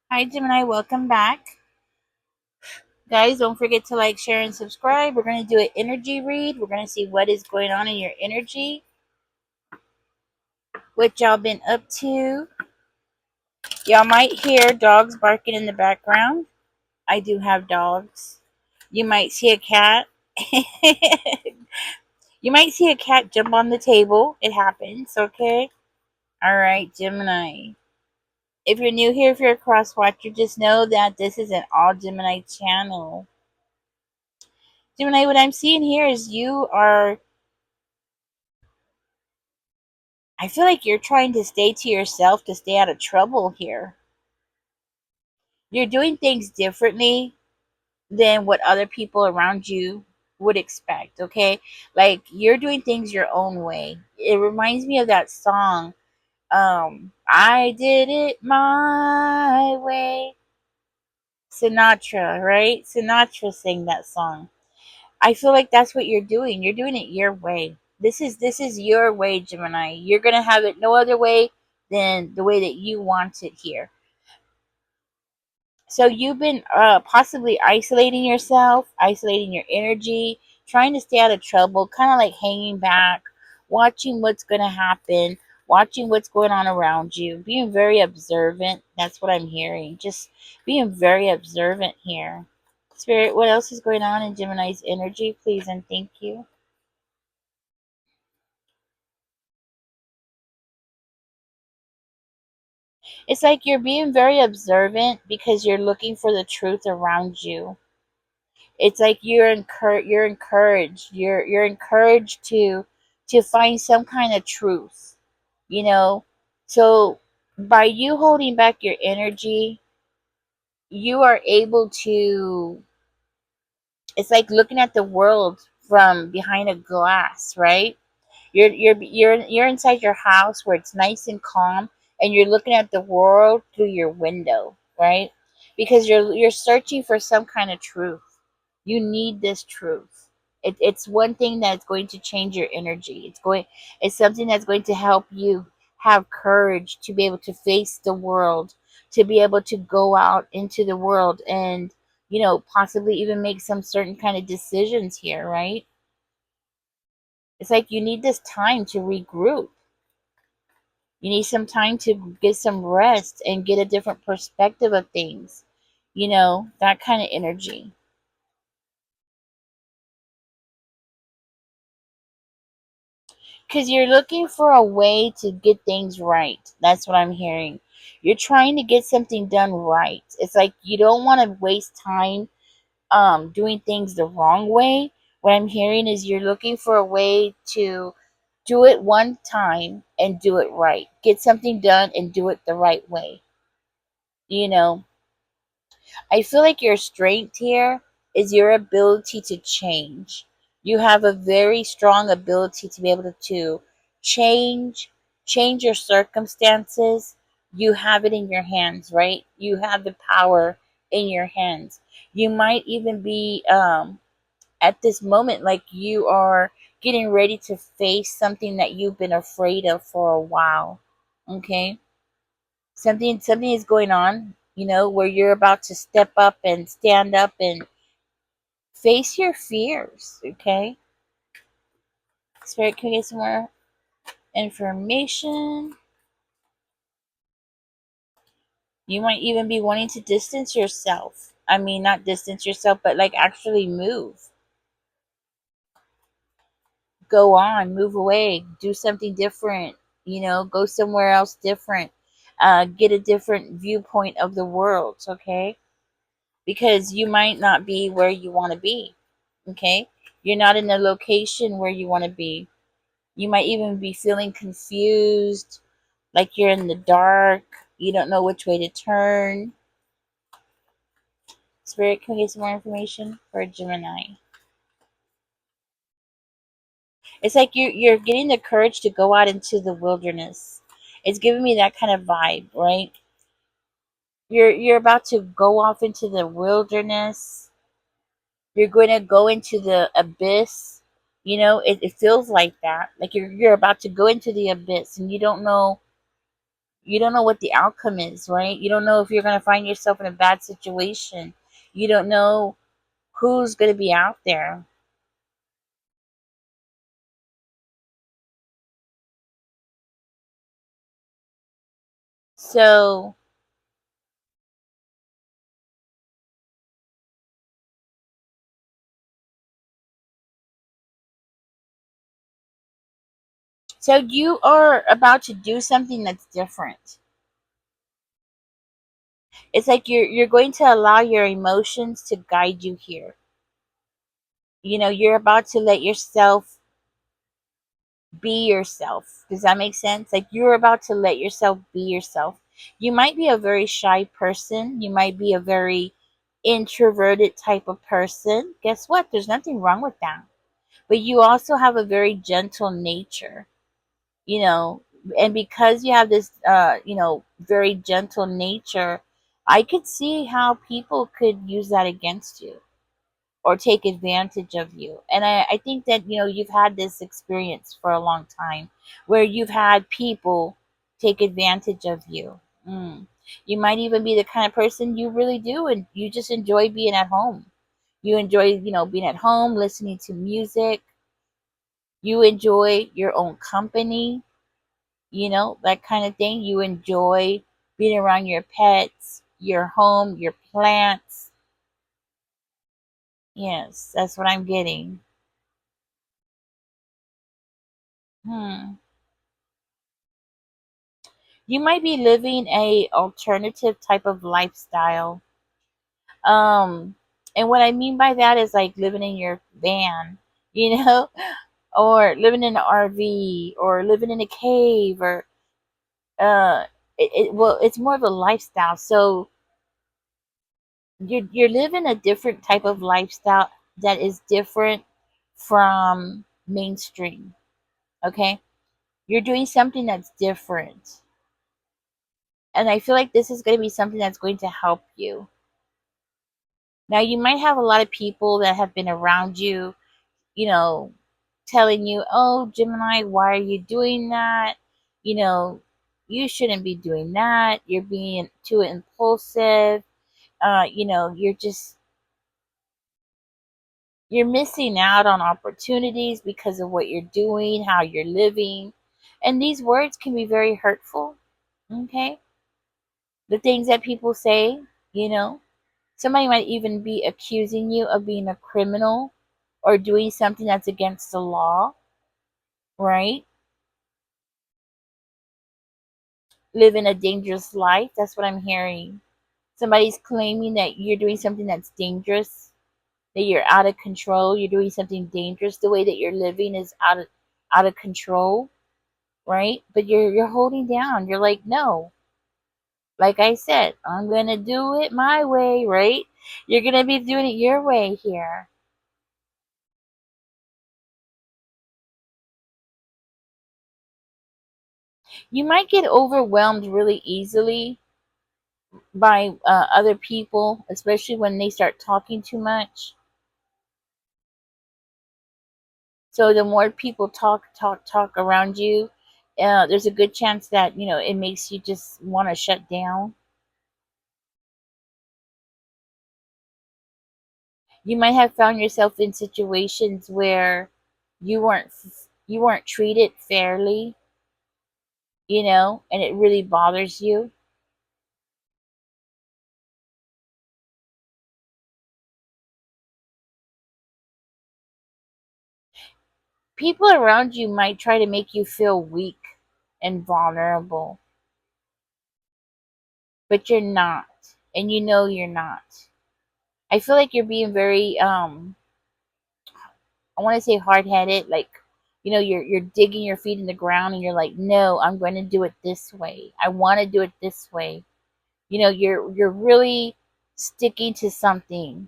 Hi, Gemini. Welcome back. Guys, don't forget to like, share, and subscribe. We're going to do an energy read. We're going to see what is going on in your energy, what y'all been up to. Y'all might hear dogs barking in the background. I do have dogs. You might see a cat. You might see a cat jump on the table. It happens, okay? All right, Gemini. If you're new here, if you're a cross watcher, just know that this is an all Gemini channel. Gemini, what I'm seeing here is I feel like you're trying to stay to yourself to stay out of trouble here. You're doing things differently than what other people around you would expect, okay? Like you're doing things your own way. It reminds me of that song, I did it my way. Sinatra, right? Sinatra sang that song. I feel like that's what you're doing. You're doing it your way. This is your way, Gemini. You're gonna have it no other way than the way that you want it here. So you've been possibly isolating yourself, isolating your energy, trying to stay out of trouble, kind of like hanging back, watching what's gonna happen, watching what's going on around you, being very observant. That's what I'm hearing. Just being very observant here. Spirit, what else is going on in Gemini's energy, please and thank you. It's like you're being very observant because you're looking for the truth around you. It's like you're encouraged to find some kind of truth, you know? So by you holding back your energy, you are able to, it's like looking at the world from behind a glass, right? You're inside your house where it's nice and calm, and you're looking at the world through your window, right? Because you're searching for some kind of truth. You need this truth. It's one thing that's going to change your energy. It's something that's going to help you have courage to be able to face the world, to be able to go out into the world and possibly even make some certain kind of decisions here, right? It's like you need this time to regroup. You need some time to get some rest and get a different perspective of things. That kind of energy. Because you're looking for a way to get things right. That's what I'm hearing. You're trying to get something done right. It's like you don't want to waste time doing things the wrong way. What I'm hearing is you're looking for a way to do it one time and do it right. Get something done and do it the right way. You know, I feel like your strength here is your ability to change. You have a very strong ability to be able to change, change your circumstances. You have it in your hands, right? You have the power in your hands. You might even be at this moment like you are getting ready to face something that you've been afraid of for a while. Okay? Something is going on, where you're about to step up and stand up and face your fears. Okay? Spirit, can we get some more information? You might even be wanting to distance yourself. I mean, not distance yourself, but like actually move. Go on, move away, do something different, go somewhere else different, get a different viewpoint of the world, okay? Because you might not be where you want to be, okay? You're not in the location where you want to be. You might even be feeling confused, like you're in the dark, you don't know which way to turn. Spirit, can we get some more information for Gemini? It's like you're getting the courage to go out into the wilderness. It's giving me that kind of vibe, right? You're about to go off into the wilderness. You're going to go into the abyss. It feels like that. Like you're about to go into the abyss and you don't know You don't know what the outcome is, right? You don't know if you're going to find yourself in a bad situation. You don't know who's going to be out there. So, so you are about to do something that's different. It's like you're going to allow your emotions to guide you here. You're about to let yourself be yourself. Does that make sense? Like you're about to let yourself be yourself. You might be a very shy person. You might be a very introverted type of person. Guess what? There's nothing wrong with that. But you also have a very gentle nature, you know, and because you have this, very gentle nature, I could see how people could use that against you or take advantage of you. And I think that, you've had this experience for a long time where you've had people take advantage of you. Mm. You might even be the kind of person you really do, and you just enjoy being at home. You enjoy, being at home, listening to music. You enjoy your own company, that kind of thing. You enjoy being around your pets, your home, your plants. Yes, that's what I'm getting. Hmm. You might be living a alternative type of lifestyle. Um, and what I mean by that is like living in your van, you know, or living in an RV, or living in a cave, or uh, well, it's more of a lifestyle. So you're living a different type of lifestyle that is different from mainstream. Okay, you're doing something that's different, and I feel like this is going to be something that's going to help you. Now, you might have a lot of people that have been around you, you know, telling you, "Oh, Gemini, why are you doing that? You know, you shouldn't be doing that. You're being too impulsive. You're missing out on opportunities because of what you're doing, how you're living." And these words can be very hurtful, okay? The things that people say, you know, somebody might even be accusing you of being a criminal or doing something that's against the law, right? Living a dangerous life. That's what I'm hearing. Somebody's claiming that you're doing something that's dangerous, that you're out of control, you're doing something dangerous, the way that you're living is out of control, right? But you're holding down. You're like, "No." Like I said, I'm going to do it my way, right? You're going to be doing it your way here. You might get overwhelmed really easily by other people, especially when they start talking too much. So the more people talk around you, there's a good chance that it makes you just want to shut down. You might have found yourself in situations where you weren't treated fairly, and it really bothers you. People around you might try to make you feel weak and vulnerable, but you're not, and you're not. I feel like you're being very I want to say hard-headed, like you're digging your feet in the ground and you're like, "No, I'm going to do it this way. I want to do it this way." You're really sticking to something,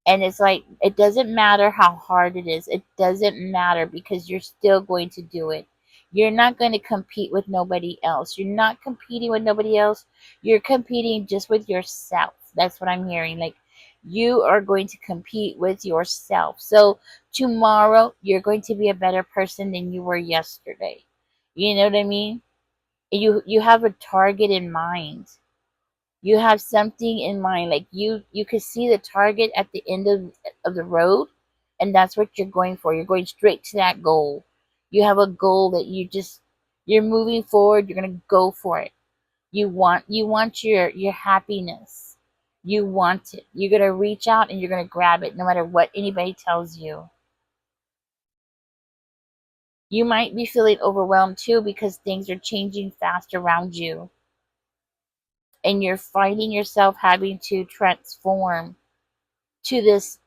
and it's like it doesn't matter how hard it is. It doesn't matter because you're still going to do it. You're not going to compete with nobody else. You're not competing with nobody else. You're competing just with yourself. That's what I'm hearing. Like you are going to compete with yourself. So tomorrow you're going to be a better person than you were yesterday. You know what I mean? You have a target in mind. You have something in mind, like you could see the target at the end of the road, and that's what you're going for. You're going straight to that goal. You have a goal that you're moving forward. You're going to go for it. You want your happiness. You want it. You're going to reach out and you're going to grab it no matter what anybody tells you. You might be feeling overwhelmed too because things are changing fast around you, and you're finding yourself having to transform to this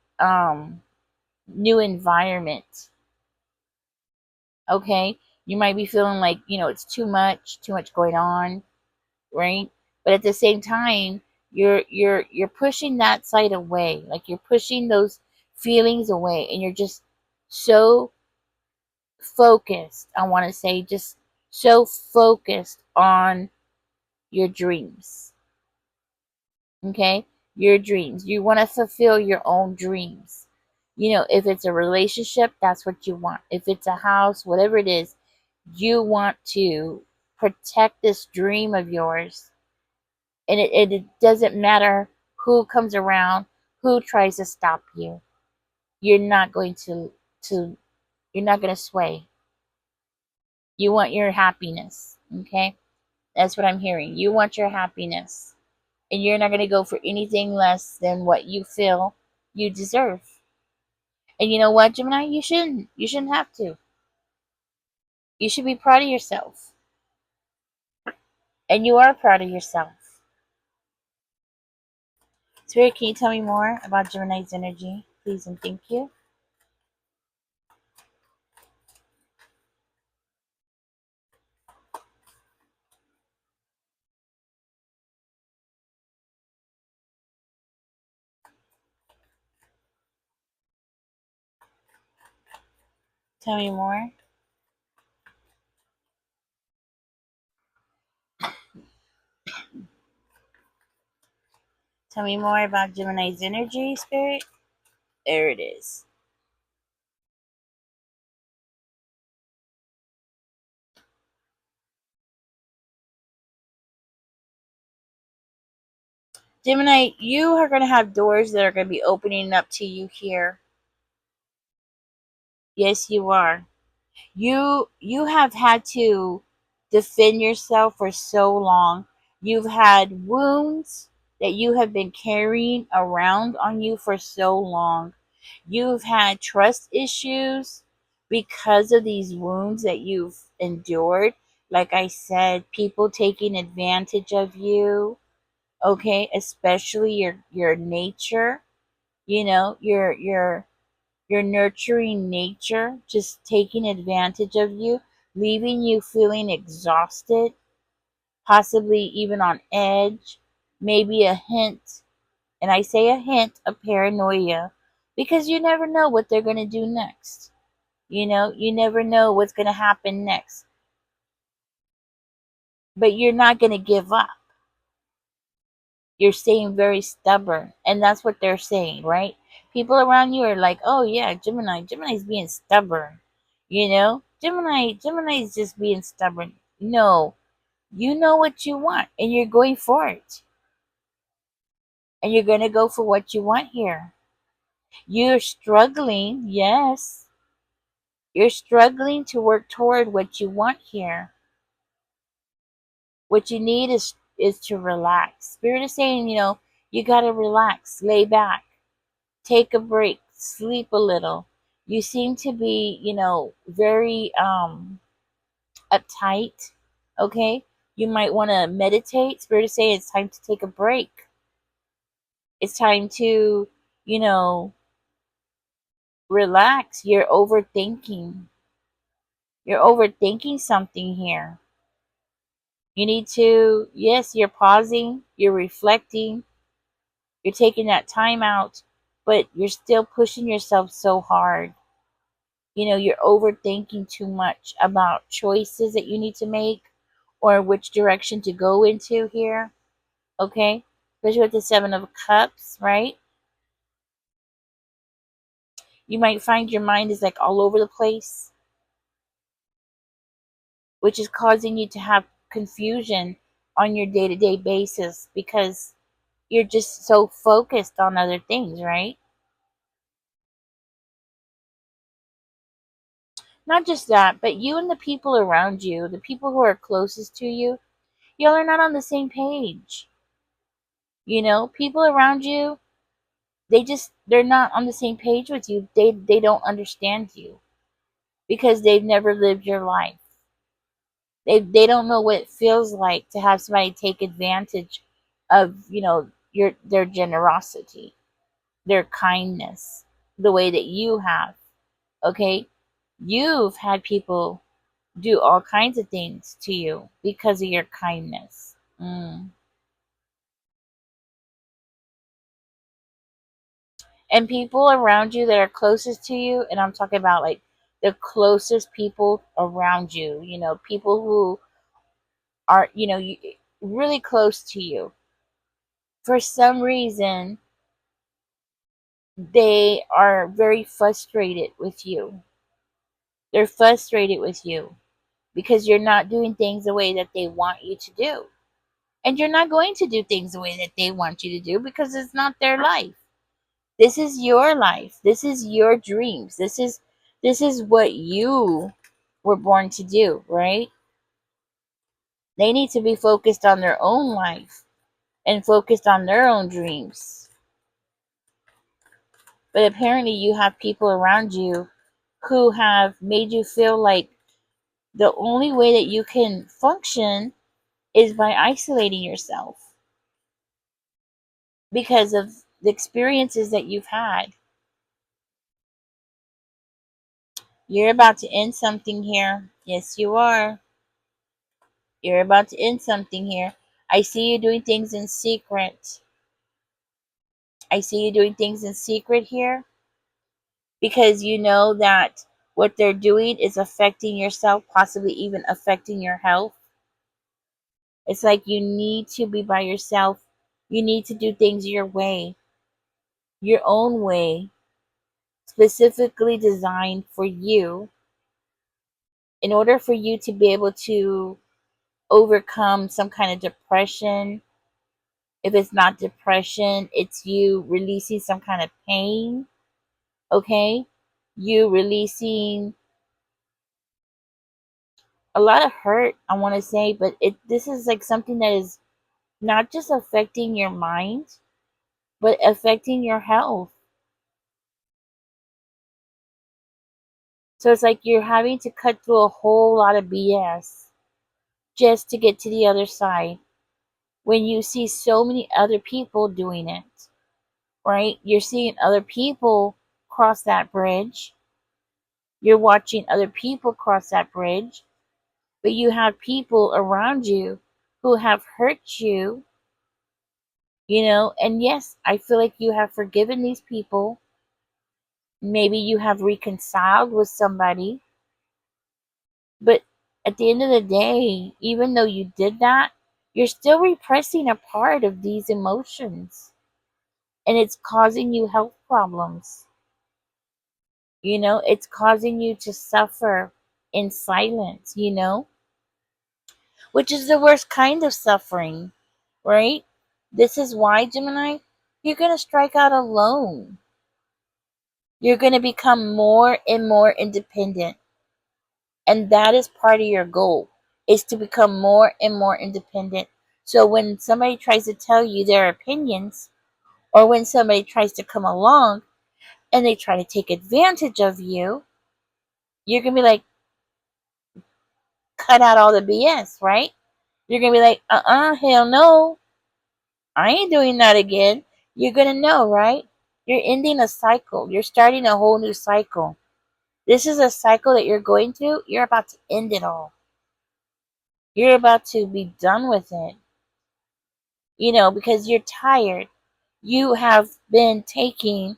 new environment. Okay, you might be feeling like, it's too much going on, right? But at the same time, you're pushing that side away, like you're pushing those feelings away, and you're just so focused. I want to say, just so focused on your dreams. Okay, your dreams. You want to fulfill your own dreams. If it's a relationship, that's what you want. If it's a house, whatever it is, you want to protect this dream of yours. And it doesn't matter who comes around, who tries to stop you. You're not going to you're not going to sway. You want your happiness. Okay, that's what I'm hearing. You want your happiness, and you're not going to go for anything less than what you feel you deserve. And you know what, Gemini? You shouldn't have to. You should be proud of yourself. And you are proud of yourself. Spirit, can you tell me more about Gemini's energy, please, and thank you? Tell me more. Tell me more about Gemini's energy, Spirit. There it is. Gemini, you are going to have doors that are going to be opening up to you here. Yes, you are. You have had to defend yourself for so long. You've had wounds that you have been carrying around on you for so long. You've had trust issues because of these wounds that you've endured. Like I said, people taking advantage of you, okay, especially your nature, your nurturing nature just taking advantage of you, leaving you feeling exhausted, possibly even on edge, maybe a hint, and I say a hint of paranoia, because you never know what they're going to do next. You never know what's going to happen next. But you're not going to give up. You're staying very stubborn, and that's what they're saying, right? People around you are like, oh yeah, Gemini's being stubborn. Gemini's just being stubborn. No, you know what you want, and you're going for it, and you're going to go for what you want here. You're struggling, yes, you're struggling to work toward what you want here. What you need is to relax. Spirit is saying, you got to relax, lay back, take a break, sleep a little. You seem to be, very uptight. Okay, you might want to meditate. Spirit is saying it's time to take a break. It's time to, you know relax. You're overthinking something here. You need to, yes, you're pausing, you're reflecting, you're taking that time out, but you're still pushing yourself so hard. You're overthinking too much about choices that you need to make, or which direction to go into here. Okay, especially with the Seven of Cups, right? You might find your mind is like all over the place, which is causing you to have confusion on your day-to-day basis because you're just so focused on other things, right? Not just that, but you and the people around you, the people who are closest to you, y'all are not on the same page. People around you, they're not on the same page with you. They don't understand you because they've never lived your life. They don't know what it feels like to have somebody take advantage of, their generosity, their kindness, the way that you have. Okay? You've had people do all kinds of things to you because of your kindness. And people around you that are closest to you, and I'm talking about like the closest people around you, people who are, really close to you. For some reason, they are very frustrated with you. They're frustrated with you because you're not doing things the way that they want you to do. And you're not going to do things the way that they want you to do because it's not their life. This is your life. This is your dreams. This is what you were born to do, right? They need to be focused on their own life and focused on their own dreams. But apparently you have people around you who have made you feel like the only way that you can function is by isolating yourself because of the experiences that you've had. You're about to end something here. Yes, you are. You're about to end something here. I see you doing things in secret. I see you doing things in secret here because you know that what they're doing is affecting yourself, possibly even affecting your health. It's like you need to be by yourself. You need to do things your own way, specifically designed for you in order for you to be able to overcome some kind of depression. If it's not depression, it's you releasing some kind of pain, okay? You releasing a lot of hurt, I want to say, but this is like something that is not just affecting your mind, but affecting your health. So it's like you're having to cut through a whole lot of BS just to get to the other side when you see so many other people doing it, right? You're seeing other people cross that bridge. You're watching other people cross that bridge, but you have people around you who have hurt you, and yes, I feel like you have forgiven these people. Maybe you have reconciled with somebody, but at the end of the day, even though you did that, you're still repressing a part of these emotions and it's causing you health problems. It's causing you to suffer in silence, which is the worst kind of suffering, right? This is why, Gemini, you're going to strike out alone. You're going to become more and more independent. And that is part of your goal, is to become more and more independent. So when somebody tries to tell you their opinions, or when somebody tries to come along and they try to take advantage of you, you're going to be like, cut out all the BS, right? You're going to be like, hell no. I ain't doing that again. You're going to know, right? You're ending a cycle. You're starting a whole new cycle. This is a cycle that you're going through. You're about to end it all. You're about to be done with it. Because you're tired. You have been taking,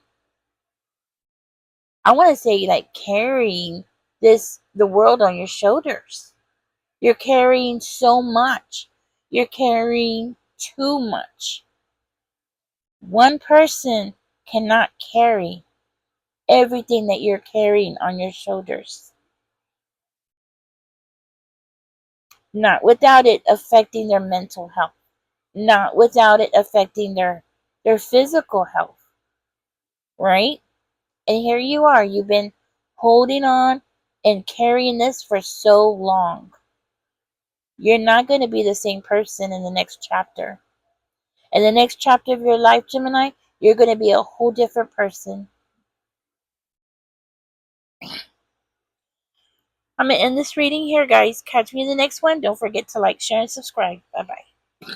I want to say, like carrying the world on your shoulders. You're carrying so much. You're carrying too much. One person cannot carry everything that you're carrying on your shoulders. not without it affecting their mental health, not without it affecting their physical health, right? And here you are, you've been holding on and carrying this for so long. You're not going to be the same person in the next chapter. In the next chapter of your life, Gemini, you're going to be a whole different person. I'm going to end this reading here, guys. Catch me in the next one. Don't forget to like, share, and subscribe. Bye-bye.